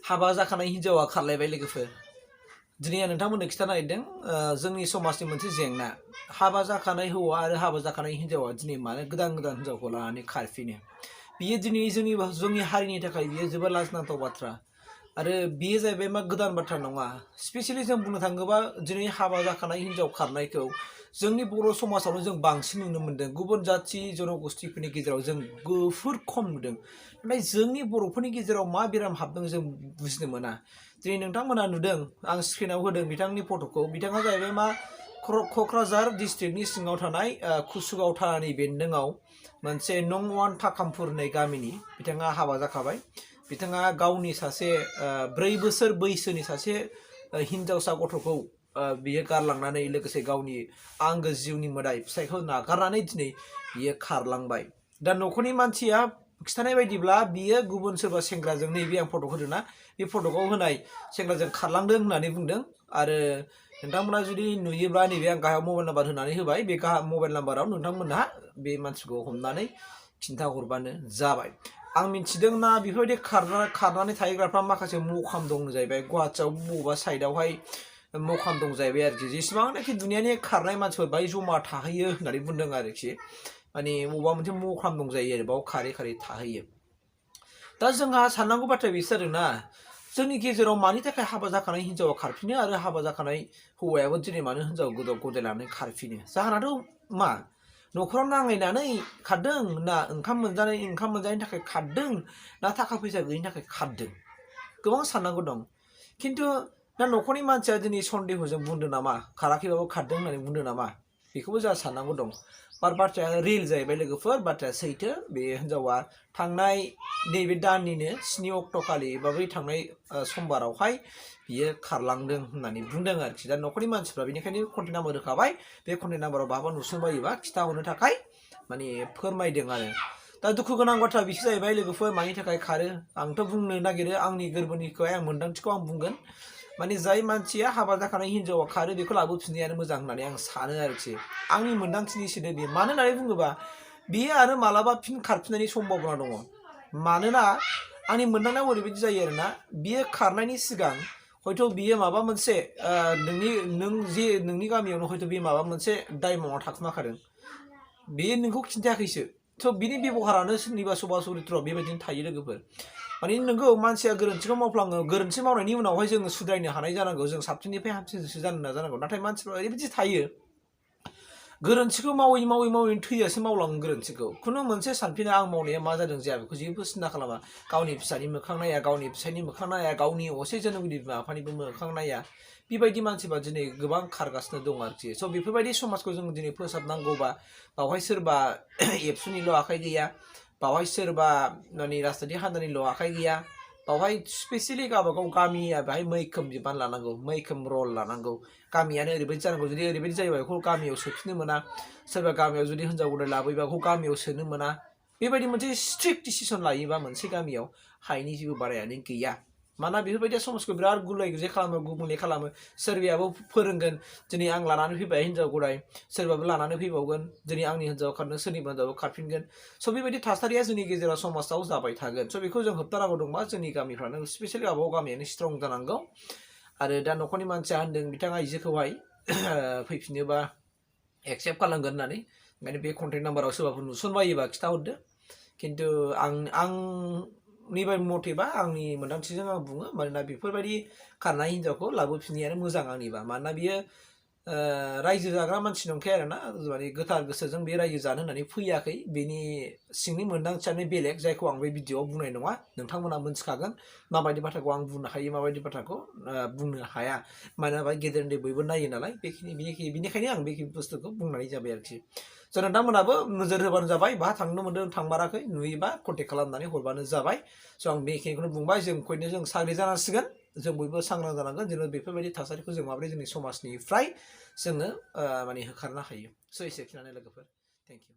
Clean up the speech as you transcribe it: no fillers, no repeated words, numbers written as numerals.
हाबा जाखानाय हिनजावा खारलायबाय लोगोफोर दिनै आं नोंथांमोननो खिथानो नागिरदों जोंनि समाजनि मोनसे जेंना हाबा जाखानाय हौवा आरो हाबा जाखानाय हिनजावा दिनै मानो गोदान गोदान हिनजावखौ लानानै खारफिनो बियो दिनै जोंनि हारिनि थाखाय बियो जोबोद लाजिनांथाव बाथ्रा आरो बियो जाहैबाय मा गोदान बाथ्रा नङा स्पेसियेलि जों बुंनो थाङोबा दिनै हाबा जाखानाय हिनजाव खारनायखौ जोंनि बर' समाजावनो जों बांसिन नुनो मोन्दों गुबुन जाथि जनगोष्ठीफोरनि गेजेराव जों जोबोर खम नुदों नाथाय जोंनि बर'फोरनि गेजेराव मा बेराम हाबदों जों बुजिनो मोना दिनै नोंथांमोना नुदों आं स्क्रिनाव होदों बिथांनि फट'खौ बिथाङा जाहैबाय मा क'क्राझार डिस्ट्रिक्टनि सिङाव थानाय कुसुगाव थानानि बेन्दोंआव मोनसे नं 1 थाखामपुर होननाय गामिनि बिथाङा हाबा जाखाबाय बिथाङा गावनि सासे 4 बोसोर बैसोनि सासे हिनजावसा गथ'खौ बियो गारलांनानै लोगोसे गावनि आंगो जिउनि मोदाय फिसायखौ नागारनानै दिनै बियो खारलांबाय दा न'खरनि मानसिया खिथानाय बायदिब्ला बियो गुबुन सोरबा सेंग्राजों नैबे आं फट'खौ होदोंना बे फट'खौ होनाय सेंग्राजों खारलांदों होननानै बुंदों आरो नोंथांमोना जुदि नुयोब्ला नैबे आं गाहायाव मबाइल नाम्बार होनानै होबाय बे मबाइल नाम्बाराव नोंथांमोनहा बे मानसिखौ हमनानै खिन्थाहरबानो जाबाय आं मिथिदों ना बेफोरबायदि खारनानै थाहैग्राफ्रा माखासे मखाम दं जाहैबाय गुवाहाटियाव बबेबा साइडआवहाय मखाम दं जाहैबाय आरोखि जेसेबांनाखि दुनियानि खारनाय मानसिफोर बाहाय जमा थाहैयो होननानै बुंदों आरोखि माने बबेबा मोनसे मखाम दं जायो आरो बाव खारै खारै थाहैयो दा जोंहा साननांगौ बाथ्राया बेसो आरोना जोंनि गेजेराव मानि थाखाय हाबा जाखानाय हिनजावा खारफिनो आरो हाबा जाखानाय हौवायाबो दिनै मानो हिनजाव गदाय लानानै खारफिनो जाहोनाथ' मा न'खराव नांलायनानै खारदों ना ओंखाम मोनजानायनि थाखाय खारदों ना थाखा फैसा गैयिनि थाखाय खारदों गोबां साननांगौ दं खिन्थु दा न'खरनि मानसिया दिनै सन्देहजों बुंदों नामा खाराखैबाबो खारदों होननानै बुंदों नामा बेखौबो जोंहा साननांगौ दं बाथ्राया रिल जाहैबाय लोगोफोर बाथ्राया सैथो बे हिनजावा थांनाय नैबे दाननिनो 7 अक्ट'खालि एबा बै थांनाय समबारावहाय बियो खारलांदों होननानै बुंदों आरोखि दा न'खरनि मानसिफ्रा बेनिखायनो कन्टेक्ट नाम्बार होखाबाय बे कन्टेक्ट नाम्बाराव बहाबा नुसनबायोबा खिथाहरनो थाखाय माने फोरमायदों आरो दा दुखु गोनां बाथ्रा बिसो जाहैबाय लोगोफोर मानि थाखाय खारो आंथ' बुंनो नागिरो आंनि गोरबोनिखौ आं मोन्दांथिखौ आं बुंगोन माने जाय मानसिया हाबा जाखानाय हिनजावा खारो बेखौ लाबोफिननायानो मोजां होननानै आं सानो आरोखि आंनि मोन्दांथिनिसो बेयो मानो होननानै बुङोबा बियो आरो मालाबा फिन खारफिननायनि सम्भाबना दङ मानोना आंनि मोन्दांनायाव ओरैबायदि जायो आरोना बियो खारनायनि सिगां हयथ' बियो माबा मोनसे नोंनि गामियावनो हयथ' बे माबा मोनसे दाय मावना थाखुमाखादों बेयो नोंखौ खिन्थायाखैसो थ' बिनि बेबहारानो सोरनिबा सभा चरित्रआव बेबायदिनो थायो लोगोफोर माने नोंगौ मानसिया गोरोन्थिखौ मावफ्लाङो गोरोन्थि मावनायनि उनावहाय जोङो सुद्रायनो हानाय जानांगौ जों साबसिननिफ्राय हामसिनसो जानो नाजानांगौ नाथाय मानसिफ्रा ओरैबायदि थायो गोरोन्थिखौ मावै थैयासो मावलाङो गोरोन्थिखौ खुनु मोनसे सानफिना आं मावनाया मा जादों जाया बेखौ जेबो सिन्था खालामा गावनि फिसानि मोखां नाया गावनि फिसायनि मोखां नाया गावनि असे जोनोमगिरि बिमा बिफानिबो मोखां नाया बेबायदि मानसिफ्रा दिनै गोबां खारगासिनो दं आरोखि स' बेफोरबायदि समाजखौ जों दिनै फोसाबनांगौबा बावहाय सोरबा एबसुनिल' आखाइ गैया बावहाय सोरबा माने राजखान्थि हान्जानिल' आखाइ गैया बावहाय स्पेसियेलि गावबागाव गामिया बेहाय मैखोम बिबान लानांगौ मैखोम रल लानांगौ गामियानो ओरैबायदि जानांगौ जुदि ओरैबायदि जायोबा बेखौ गामियाव सोफिननो मोना सोरबा गामियाव जुदि हिनजाव गोदान लाबोयोबा बेखौ गामियाव सोनो मोना बेबायदि मोनसे स्ट्रिक्ट डिसिसन लायोबा मोनसे गामियाव हायैनि जेबो बारायानो गैया मानोना बेफोरबायदि समाजखौ बिराद गुलाय गुजाय खालामो गुबुंले खालामो सोरबायाबो फोरोंगोन दिनै आं लानानै फैबाय हिनजाव गदाय सोरबाबो लानानै फैबावगोन दिनै आंनि हिनजाव खारनो सोरनिबा हिनजावबो खारफिनगोन स' बेबायदि थासारिया जोंनि गेजेराव समाजाव जाबाय थागोन स' बेखौ जों होबथानांगौ दंबा जोंनि गामिफ्रानो स्पेसियेलि गावबागाव गामियानो स्ट्रं जानांगौ आरो दा न'खरनि मानसिया होनदों बिथाङा आइजोखौहाय फैफिनोबा एक्सेप्ट खालामगोन होननानै ओंखायनो बे कन्टेक्ट नाम्बाराव सोरबाफोर नुसनबायोबा खिथाहरदो खिन्थु आंनि मथेबा आंनि मोन्दांथिजों आं बुङो मानोना बेफोरबायदि खारनाय हिनजावखौ लाबोफिननायानो मोजां आंनिबा मानोना बियो रायजो जाग्रा मानसि नंखाया आरोना माने गोथार गोसोजों बे रायजो जानो होननानै फैयाखै बेनि सिंनि मोन्दांथियानो बेलेग जायखौ आं बे भिडिअ'आव बुंनाय नङा नोंथांमोना मोनथिखागोन माबायदि बाथ्राखौ आं बुंनो हायो माबायदि बाथ्राखौ बुंनो हाया मानोना गेदेर उन्दै बयबो नायो नालाय बेनिखायनो आं बे बुस्थुखौ बुंनानै जाबाय आरोखि स' नोंथांमोनाबो नोजोर होबानो जाबाय बाहा थांनो मोन्दों थांमाराखै नुयोबा कन्टेक्ट खालामनानै हरबानो जाबाय स' आं बेखिनिखौनो बुंबाय जों साग्रि जानांसिगोन जों बयबो सांग्रां जानांगोन जेन' बेफोरबायदि थासारिखौ जों माबोरै जोंनि समाजनिफ्राय जोङो माने होखारनो हायो स' एसेखिनियानो लोगोफोर थेंक इउ